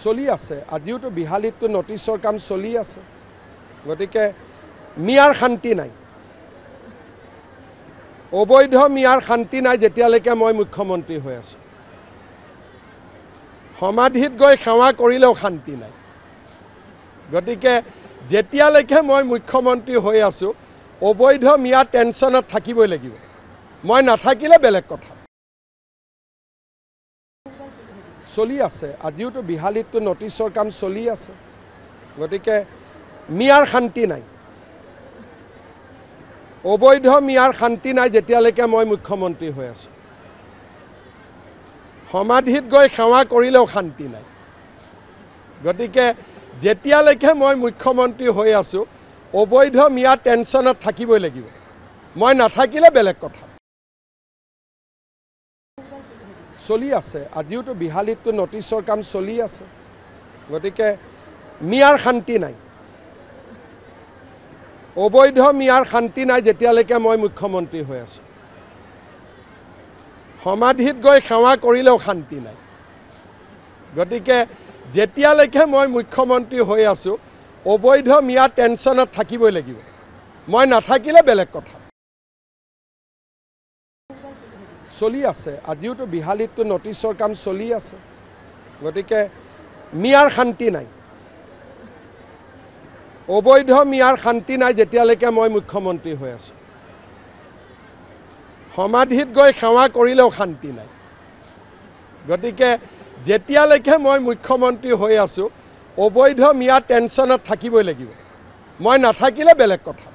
চলি আছে আজিওতো বিহালীতো নটিছৰ কাম চলি আছে গতিকে মিয়াৰ শান্তি নাই অবৈধ মিয়াৰ শান্তি নাই যেতিয়ালৈকে মই মুখ্যমন্ত্ৰী হৈ আছো সমাধিত গৈ সেৱা কৰিলেও শান্তি নাই গতিকে যেতিয়ালৈকে মই মুখ্যমন্ত্ৰী হৈ আছো অবৈধ মিয়া টেনচনত থাকিবই লাগিব মই নাথাকিলে বেলেগ কথা চলি আছে আজিওতো বিহালীতো নটিছৰ কাম চলি আছে গতিকে মিয়াৰ শান্তি নাই অবৈধ মিয়াৰ শান্তি নাই যেতিয়ালৈকে মই মুখ্যমন্ত্ৰী হৈ আছো সমাধিত গৈ সেৱা কৰিলেও শান্তি নাই গতিকে যেতিয়ালৈকে মই মুখ্যমন্ত্ৰী হৈ আছো অবৈধ মিয়া টেনচনত থাকিবই লাগিব মই নাথাকিলে বেলেগ কথা চলি আছে আজিওতো বিহালীতো নটিছৰ কাম চলি আছে গতিকে মিয়াৰ শান্তি নাই অবৈধ মিয়াৰ শান্তি নাই যেতিয়ালৈকে মই মুখ্যমন্ত্ৰী হৈ আছো সমাধিত গৈ সেৱা কৰিলেও শান্তি নাই গতিকে যেতিয়ালৈকে মই মুখ্যমন্ত্ৰী হৈ আছো অবৈধ মিয়া টেনচনত থাকিবই লাগিব মই নাথাকিলে বেলেগ কথা চলি আছে আজিওতো বিহালীতো নটিছৰ কাম চলি আছে গতিকে মিয়াৰ শান্তি নাই অবৈধ মিয়াৰ শান্তি নাই যেতিয়ালৈকে মই মুখ্যমন্ত্ৰী হৈ আছো সমাধিত গৈ সেৱা কৰিলেও শান্তি নাই গতিকে যেতিয়ালৈকে মই মুখ্যমন্ত্ৰী হৈ আছো অবৈধ মিয়া টেনচনত থাকিবই লাগিব মই নাথাকিলে বেলেগ কথা